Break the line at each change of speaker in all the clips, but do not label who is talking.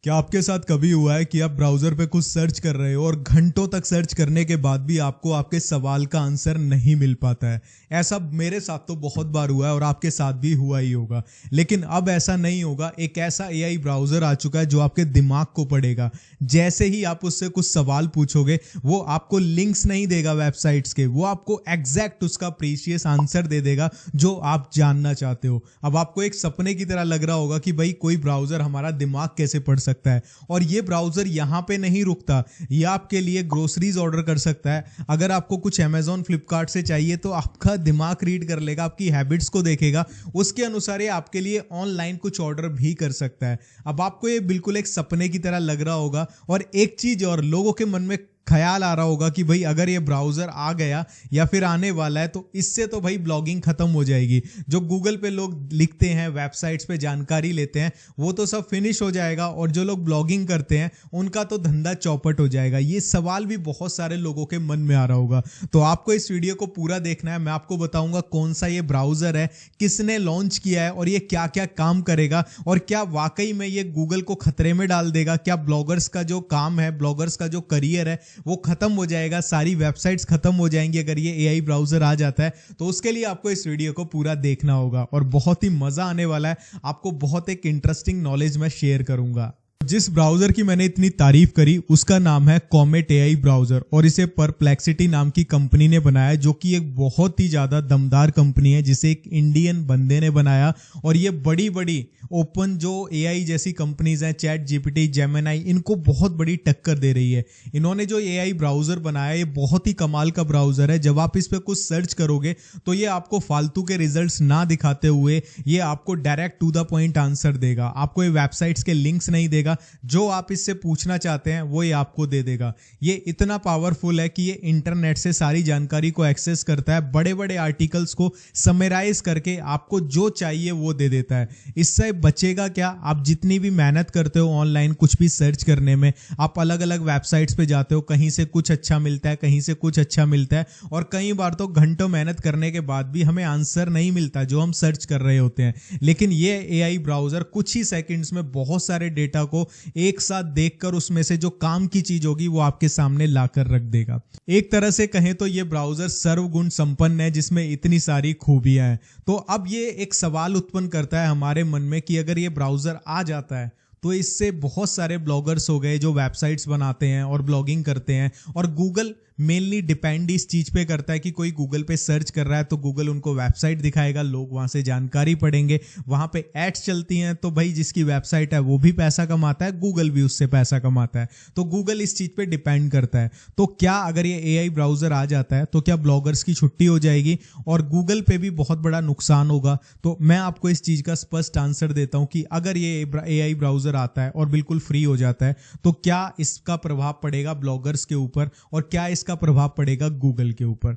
क्या आपके साथ कभी हुआ है कि आप ब्राउजर पे कुछ सर्च कर रहे हो और घंटों तक सर्च करने के बाद भी आपको आपके सवाल का आंसर नहीं मिल पाता है? ऐसा मेरे साथ तो बहुत बार हुआ है और आपके साथ भी हुआ ही होगा। लेकिन अब ऐसा नहीं होगा। एक ऐसा एआई ब्राउजर आ चुका है जो आपके दिमाग को पढ़ेगा। जैसे ही आप उससे कुछ सवाल पूछोगे, वो आपको लिंक्स नहीं देगा वेबसाइट्स के, वो आपको एग्जैक्ट उसका प्रीशियस आंसर दे देगा जो आप जानना चाहते हो। अब आपको एक सपने की तरह लग रहा होगा कि भाई कोई ब्राउजर हमारा दिमाग कैसे पढ़ सकता है। और ये ब्राउजर यहां पे नहीं रुकता, ये आपके लिए ग्रोसरीज ऑर्डर कर सकता है। अगर आपको कुछ अमेजॉन फ्लिपकार्ट से चाहिए तो आपका दिमाग रीड कर लेगा, आपकी हैबिट्स को देखेगा, उसके अनुसार ये आपके लिए ऑनलाइन कुछ ऑर्डर भी कर सकता है। अब आपको ये बिल्कुल एक सपने की तरह लग रहा होगा। और एक चीज और, लोगों के मन में ख्याल आ रहा होगा कि भाई अगर ये ब्राउजर आ गया या फिर आने वाला है तो इससे तो भाई ब्लॉगिंग खत्म हो जाएगी। जो गूगल पे लोग लिखते हैं, वेबसाइट्स पे जानकारी लेते हैं, वो तो सब फिनिश हो जाएगा और जो लोग ब्लॉगिंग करते हैं उनका तो धंधा चौपट हो जाएगा। ये सवाल भी बहुत सारे लोगों के मन में आ रहा होगा। तो आपको इस वीडियो को पूरा देखना है। मैं आपको बताऊंगा कौन सा ये ब्राउजर है, किसने लॉन्च किया है और ये क्या क्या काम करेगा, और क्या वाकई में ये गूगल को खतरे में डाल देगा। क्या ब्लॉगर्स का जो काम है, ब्लॉगर्स का जो करियर है वो खत्म हो जाएगा, सारी वेबसाइट्स खत्म हो जाएंगी अगर ये एआई ब्राउजर आ जाता है। तो उसके लिए आपको इस वीडियो को पूरा देखना होगा और बहुत ही मजा आने वाला है। आपको बहुत एक इंटरेस्टिंग नॉलेज मैं शेयर करूंगा। जिस ब्राउजर की मैंने इतनी तारीफ करी उसका नाम है कॉमेट एआई ब्राउजर, और इसे परप्लेक्सिटी नाम की कंपनी ने बनाया, जो कि एक बहुत ही ज्यादा दमदार कंपनी है, जिसे एक इंडियन बंदे ने बनाया। और ये बड़ी बड़ी ओपन जो एआई जैसी कंपनीज हैं, चैट जीपीटी, जेमिनाई, इनको बहुत बड़ी टक्कर दे रही है। इन्होंने जो एआई ब्राउजर बनाया, ये बहुत ही कमाल का ब्राउजर है। जब आप इस पे कुछ सर्च करोगे तो ये आपको फालतू के रिजल्ट्स ना दिखाते हुए ये आपको direct to the point answer देगा। आपको ये वेबसाइट्स के लिंक्स नहीं देगा, जो आप इससे पूछना चाहते हैं वो ये आपको दे देगा। ये इतना पावरफुल है कि ये इंटरनेट से सारी जानकारी को एक्सेस करता है, बड़े बड़े आर्टिकल्स को समराइज करके आपको जो चाहिए वो दे देता है। इससे बचेगा क्या, आप जितनी भी मेहनत करते हो ऑनलाइन कुछ भी सर्च करने में, आप अलग अलग वेबसाइट्स पे जाते हो, कहीं से कुछ अच्छा मिलता है, कहीं से कुछ अच्छा मिलता है, और कई बार तो घंटों मेहनत करने के बाद भी हमें आंसर नहीं मिलता जो हम सर्च कर रहे होते हैं। लेकिन ये एआई ब्राउजर कुछ ही सेकंड्स में बहुत सारे डेटा को एक साथ देखकर उसमें से जो काम की चीज होगी वो आपके सामने लाकर रख देगा। एक तरह से कहें तो ये ब्राउजर सर्वगुण संपन्न है, जिसमें इतनी सारी खूबियां हैं। तो अब ये एक सवाल उत्पन्न करता है हमारे मन में कि अगर ये ब्राउजर आ जाता है तो इससे बहुत सारे ब्लॉगर्स हो गए जो वेबसाइट्स बनाते हैं और ब्लॉगिंग करते हैं, और गूगल मेनली डिपेंड इस चीज पे करता है कि कोई गूगल पे सर्च कर रहा है तो गूगल उनको वेबसाइट दिखाएगा, लोग वहां से जानकारी पढ़ेंगे, वहां पे एड्स चलती हैं, तो भाई जिसकी वेबसाइट है वो भी पैसा कमाता है, गूगल भी उससे पैसा कमाता है। तो गूगल इस चीज पे डिपेंड करता है। तो क्या अगर ये एआई ब्राउजर आ जाता है तो क्या ब्लॉगर्स की छुट्टी हो जाएगी और गूगल पे भी बहुत बड़ा नुकसान होगा? तो मैं आपको इस चीज का स्पष्ट आंसर देता हूं कि अगर ये एआई ब्राउजर आता है और बिल्कुल फ्री हो जाता है तो क्या इसका प्रभाव पड़ेगा ब्लॉगर्स के ऊपर और क्या इसका प्रभाव पड़ेगा गूगल के ऊपर।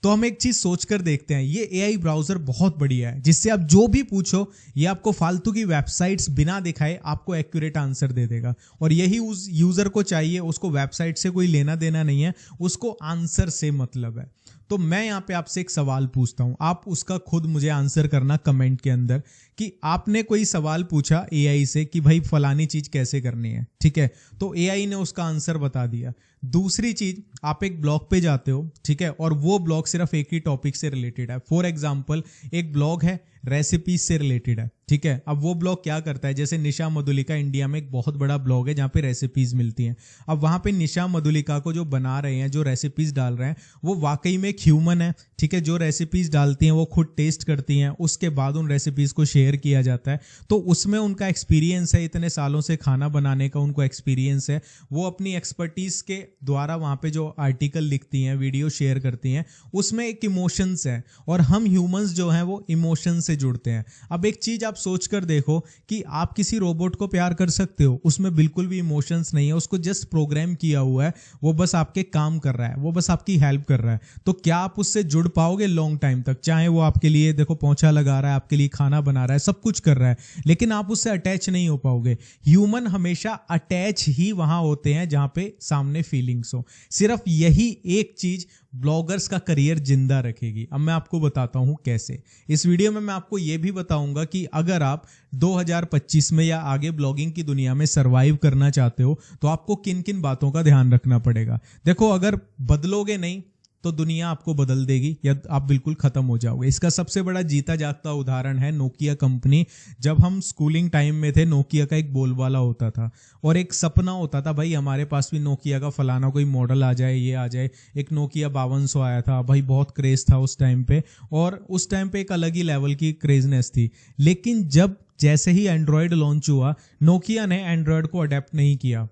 तो हम एक चीज सोचकर देखते हैं। ये एआई ब्राउजर बहुत बढ़िया है, जिससे आप जो भी पूछो ये आपको फालतू की वेबसाइट्स बिना दिखाए आपको एक्यूरेट आंसर दे देगा। और यही उस यूजर को चाहिए, उसको वेबसाइट से कोई लेना देना नहीं है, उसको आंसर से मतलब है। तो मैं यहाँ पे आपसे एक सवाल पूछता हूं, आप उसका खुद मुझे आंसर करना कमेंट के अंदर, कि आपने कोई सवाल पूछा एआई से कि भाई फलानी चीज कैसे करनी है, ठीक है, तो एआई ने उसका आंसर बता दिया। दूसरी चीज, आप एक ब्लॉग पे जाते हो, ठीक है, और वो ब्लॉग सिर्फ एक ही टॉपिक से रिलेटेड है। फॉर एग्जाम्पल एक ब्लॉग है रेसिपीज से रिलेटेड है, ठीक है। अब वो ब्लॉग क्या करता है, जैसे निशा मधुलिका इंडिया में एक बहुत बड़ा ब्लॉग है जहाँ पे रेसिपीज मिलती हैं। अब वहां पे निशा मधुलिका को जो बना रहे हैं, जो रेसिपीज डाल रहे हैं, वो वाकई में एक ह्यूमन है, ठीक है। जो रेसिपीज डालती हैं वो खुद टेस्ट करती हैं, उसके बाद उन रेसिपीज को शेयर किया जाता है। तो उसमें उनका एक्सपीरियंस है, इतने सालों से खाना बनाने का उनको एक्सपीरियंस है। वो अपनी एक्सपर्टीज के द्वारा वहां पे जो आर्टिकल लिखती हैं, वीडियो शेयर करती हैं, उसमें एक इमोशंस है, और हम ह्यूमंस जो हैं वो इमोशन से जुड़ते हैं। अब एक चीज आप सोचकर देखो कि आप किसी रोबोट को प्यार कर सकते हो, उसमें बिल्कुल भी इमोशंस नहीं है, उसको जस्ट प्रोग्राम किया हुआ है, वो बस आपके काम कर रहा है, वो बस आपकी हेल्प कर रहा है। तो क्या आप उससे जुड़ पाओगे लॉन्ग टाइम तक? चाहे वो आपके लिए देखो पोंछा लगा रहा है, आपके लिए खाना बना रहा है, सब कुछ कर रहा है, लेकिन आप उससे अटैच नहीं हो पाओगे। ह्यूमन हमेशा अटैच ही वहां होते हैं जहां पे सामने फीलिंग्स हो। सिर्फ यही एक चीज ब्लॉगर्स का करियर जिंदा रखेगी। अब मैं आपको बताता हूं कैसे। इस वीडियो में मैं आपको यह भी बताऊंगा कि अगर आप 2025 में या आगे ब्लॉगिंग की दुनिया में सरवाइव करना चाहते हो तो आपको किन किन बातों का ध्यान रखना पड़ेगा। देखो, अगर बदलोगे नहीं तो दुनिया आपको बदल देगी या आप बिल्कुल खत्म हो जाओगे। इसका सबसे बड़ा जीता जागता उदाहरण है नोकिया कंपनी। जब हम स्कूलिंग टाइम में थे, नोकिया का एक बोलबाला होता था और एक सपना होता था, भाई हमारे पास भी नोकिया का फलाना कोई मॉडल आ जाए, ये आ जाए। एक नोकिया 5200 आया था, भाई बहुत क्रेज था उस टाइम पे, और उस टाइम पे एक अलग ही लेवल की क्रेजनेस थी। लेकिन जब जैसे ही एंड्रॉयड लॉन्च हुआ, नोकिया ने एंड्रॉयड को अडेप्ट नहीं किया।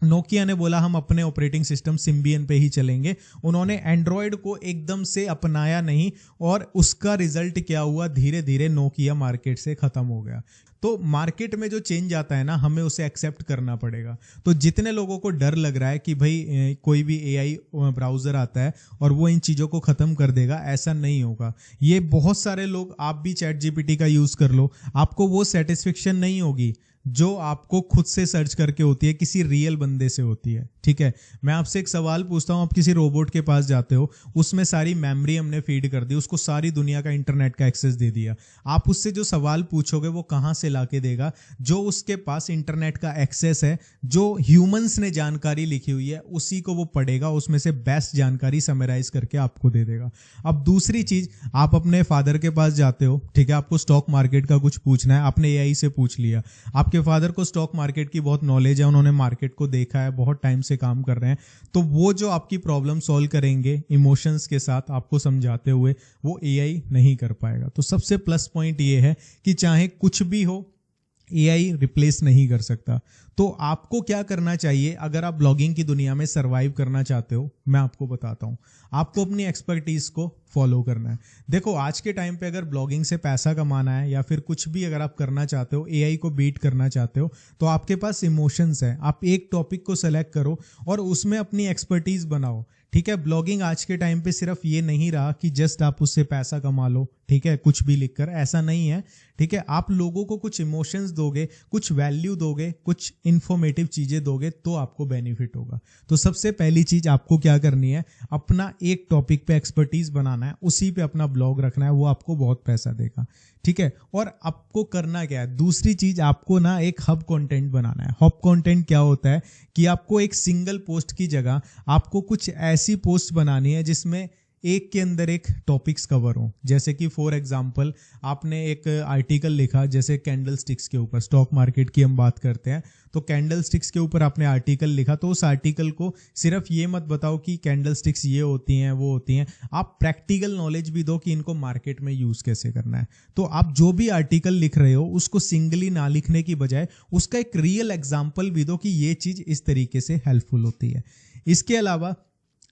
नोकिया ने बोला हम अपने ऑपरेटिंग सिस्टम सिम्बियन पे ही चलेंगे। उन्होंने एंड्रॉयड को एकदम से अपनाया नहीं, और उसका रिजल्ट क्या हुआ, धीरे धीरे नोकिया मार्केट से खत्म हो गया। तो मार्केट में जो चेंज आता है ना, हमें उसे एक्सेप्ट करना पड़ेगा। तो जितने लोगों को डर लग रहा है कि भाई कोई भी एआई ब्राउजर आता है और वो इन चीज़ों को ख़त्म कर देगा, ऐसा नहीं होगा। ये बहुत सारे लोग, आप भी चैट जीपीटी का यूज़ कर लो, आपको वो सेटिस्फेक्शन नहीं होगी जो आपको खुद से सर्च करके होती है, किसी रियल बंदे से होती है। ठीक है, मैं आपसे एक सवाल पूछता हूं, आप किसी रोबोट के पास जाते हो, उसमें सारी मेमोरी हमने फीड कर दी, उसको सारी दुनिया का इंटरनेट का एक्सेस दे दिया। आप उससे जो सवाल पूछोगे वो कहां से लाके देगा? जो उसके पास इंटरनेट का एक्सेस है, जो ह्यूमंस ने जानकारी लिखी हुई है, उसी को वो पढ़ेगा, उसमें से बेस्ट जानकारी समराइज करके आपको दे देगा। अब दूसरी चीज, आप अपने फादर के पास जाते हो, ठीक है, आपको स्टॉक मार्केट का कुछ पूछना है, आपने एआई से पूछ लिया। आपके फादर को स्टॉक मार्केट की बहुत नॉलेज है, उन्होंने मार्केट को देखा है, बहुत टाइम से काम कर रहे हैं, तो वो जो आपकी प्रॉब्लम सॉल्व करेंगे इमोशंस के साथ आपको समझाते हुए, वो एआई नहीं कर पाएगा। तो सबसे प्लस पॉइंट ये है कि चाहे कुछ भी हो, एआई रिप्लेस नहीं कर सकता। तो आपको क्या करना चाहिए अगर आप ब्लॉगिंग की दुनिया में सरवाइव करना चाहते हो, मैं आपको बताता हूं। आपको अपनी एक्सपर्टीज को फॉलो करना है। देखो, आज के टाइम पे अगर ब्लॉगिंग से पैसा कमाना है या फिर कुछ भी अगर आप करना चाहते हो, एआई को बीट करना चाहते हो, तो आपके पास इमोशंस है। आप एक टॉपिक को सेलेक्ट करो और उसमें अपनी एक्सपर्टीज बनाओ। ठीक है, ब्लॉगिंग आज के टाइम पे सिर्फ ये नहीं रहा कि जस्ट आप उससे पैसा कमा लो, ठीक है, कुछ भी लिखकर, ऐसा नहीं है। ठीक है, आप लोगों को कुछ इमोशंस दोगे, कुछ वैल्यू दोगे, कुछ इंफॉर्मेटिव चीजें दोगे, तो आपको बेनिफिट होगा। तो सबसे पहली चीज आपको क्या करनी है, अपना एक टॉपिक पे एक्सपर्टीज बनाना है, उसी पे अपना ब्लॉग रखना है, वो आपको बहुत पैसा देगा। ठीक है, और आपको करना क्या है, दूसरी चीज, आपको ना एक हब कंटेंट बनाना है। हब कंटेंट क्या होता है कि आपको एक सिंगल पोस्ट की जगह आपको कुछ ऐसी पोस्ट बनानी है जिसमें एक के अंदर एक टॉपिक्स कवर हो। जैसे कि फॉर एग्जांपल, आपने एक आर्टिकल लिखा जैसे कैंडल स्टिक्स के ऊपर, स्टॉक मार्केट की हम बात करते हैं, तो कैंडल स्टिक्स के ऊपर आपने आर्टिकल लिखा, तो उस आर्टिकल को सिर्फ ये मत बताओ कि कैंडल स्टिक्स ये होती हैं वो होती हैं, आप प्रैक्टिकल नॉलेज भी दो कि इनको मार्केट में यूज कैसे करना है। तो आप जो भी आर्टिकल लिख रहे हो उसको सिंगली ना लिखने की बजाय उसका एक रियल एग्जाम्पल भी दो कि ये चीज इस तरीके से हेल्पफुल होती है। इसके अलावा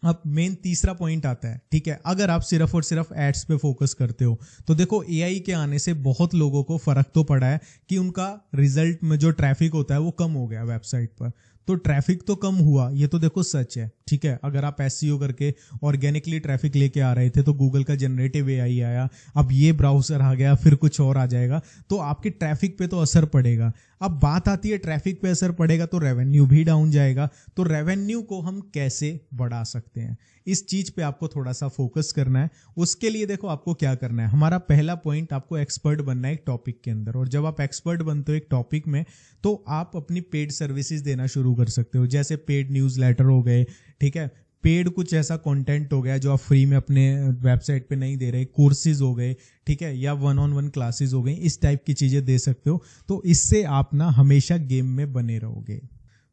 अब मेन तीसरा पॉइंट आता है। ठीक है, अगर आप सिर्फ और सिर्फ एड्स पे फोकस करते हो, तो देखो, एआई के आने से बहुत लोगों को फर्क तो पड़ा है कि उनका रिजल्ट में जो ट्रैफिक होता है वो कम हो गया वेबसाइट पर। तो ट्रैफिक तो कम हुआ, ये तो देखो सच है। ठीक है, अगर आप एसईओ करके ऑर्गेनिकली ट्रैफिक लेके आ रहे थे तो गूगल का जनरेटिव एआई आया, अब ये ब्राउजर आ गया, फिर कुछ और आ जाएगा, तो आपके ट्रैफिक पे तो असर पड़ेगा। अब बात आती है, ट्रैफिक पे असर पड़ेगा तो रेवेन्यू भी डाउन जाएगा। तो रेवेन्यू को हम कैसे बढ़ा सकते हैं, इस चीज पे आपको थोड़ा सा फोकस करना है। उसके लिए देखो आपको क्या करना है, हमारा पहला पॉइंट, आपको एक्सपर्ट बनना है एक टॉपिक के अंदर। और जब आप एक्सपर्ट बनते हो एक टॉपिक में, तो आप अपनी पेड सर्विसेज देना शुरू कर सकते हो, जैसे पेड न्यूज़लेटर हो गए। ठीक है, पेड कुछ ऐसा कंटेंट हो गया जो आप फ्री में अपने वेबसाइट पे नहीं दे रहे, कोर्सेज हो गए, ठीक है, या 1-on-1 क्लासेस हो गई, इस टाइप की चीजें दे सकते हो। तो इससे आप ना हमेशा गेम में बने रहोगे।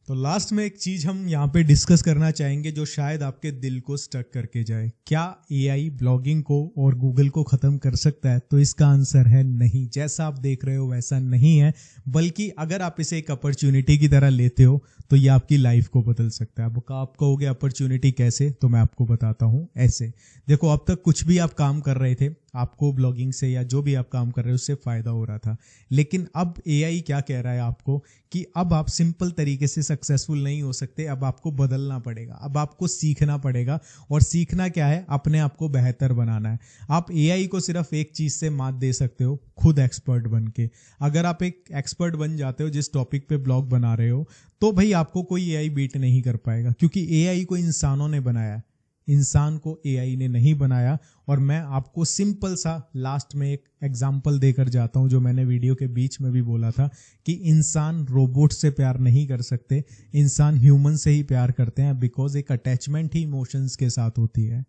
तो लास्ट में एक चीज हम यहाँ पे डिस्कस करना चाहेंगे जो शायद आपके दिल को स्टक करके जाए, क्या एआई ब्लॉगिंग को और गूगल को खत्म कर सकता है? तो इसका आंसर है नहीं। जैसा आप देख रहे हो वैसा नहीं है, बल्कि अगर आप इसे एक अपॉर्चुनिटी की तरह लेते हो तो ये आपकी लाइफ को बदल सकता है। अब आप कहोगे अपॉर्चुनिटी कैसे, तो मैं आपको बताता हूँ ऐसे। देखो, अब तक कुछ भी आप काम कर रहे थे, आपको ब्लॉगिंग से या जो भी आप काम कर रहे हो उससे फायदा हो रहा था, लेकिन अब एआई क्या कह रहा है आपको कि अब आप सिंपल तरीके से सक्सेसफुल नहीं हो सकते, अब आपको बदलना पड़ेगा, अब आपको सीखना पड़ेगा। और सीखना क्या है, अपने आप को बेहतर बनाना है। आप एआई को सिर्फ एक चीज से मात दे सकते हो, खुद एक्सपर्ट बन के। अगर आप एक एक्सपर्ट बन जाते हो जिस टॉपिक पे ब्लॉग बना रहे हो, तो भाई आपको कोई एआई बीट नहीं कर पाएगा, क्योंकि एआई को इंसानों ने बनाया है। इंसान को एआई ने नहीं बनाया। और मैं आपको सिंपल सा लास्ट में एक एग्जाम्पल देकर जाता हूं, जो मैंने वीडियो के बीच में भी बोला था कि इंसान रोबोट से प्यार नहीं कर सकते, इंसान ह्यूमन से ही प्यार करते हैं, बिकॉज एक अटैचमेंट ही इमोशंस के साथ होती है।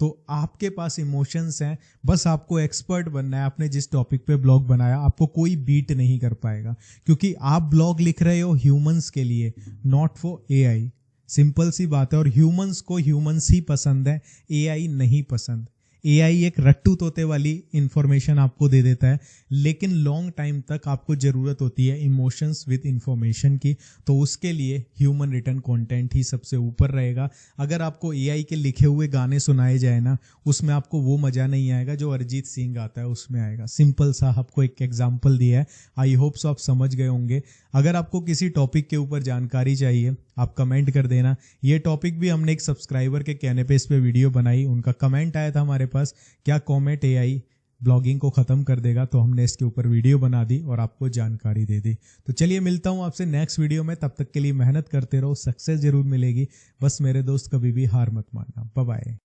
तो आपके पास इमोशंस हैं, बस आपको एक्सपर्ट बनना है। आपने जिस टॉपिक पे ब्लॉग बनाया, आपको कोई बीट नहीं कर पाएगा, क्योंकि आप ब्लॉग लिख रहे हो ह्यूमंस के लिए, नॉट फॉर एआई। सिंपल सी बात है। और ह्यूमंस को ह्यूमंस ही पसंद है, एआई नहीं पसंद। एआई एक रट्टू तोते वाली इंफॉर्मेशन आपको दे देता है, लेकिन लॉन्ग टाइम तक आपको जरूरत होती है इमोशंस विद इंफॉर्मेशन की। तो उसके लिए ह्यूमन रिटन कंटेंट ही सबसे ऊपर रहेगा। अगर आपको एआई के लिखे हुए गाने सुनाए जाए ना, उसमें आपको वो मजा नहीं आएगा जो अरिजीत सिंह आता है उसमें आएगा। सिंपल सा आपको एक एग्जांपल दिया है, आई होप सो आप समझ गए होंगे। अगर आपको किसी टॉपिक के ऊपर जानकारी चाहिए, आप कमेंट कर देना। ये टॉपिक भी हमने एक सब्सक्राइबर के कहने पे इस पे वीडियो बनाई, उनका कमेंट आया था हमारे पास, क्या कॉमेट एआई ब्लॉगिंग को खत्म कर देगा, तो हमने इसके ऊपर वीडियो बना दी और आपको जानकारी दे दी। तो चलिए मिलता हूं आपसे नेक्स्ट वीडियो में, तब तक के लिए मेहनत करते रहो, सक्सेस जरूर मिलेगी। बस मेरे दोस्त कभी भी हार मत मानना। Bye bye.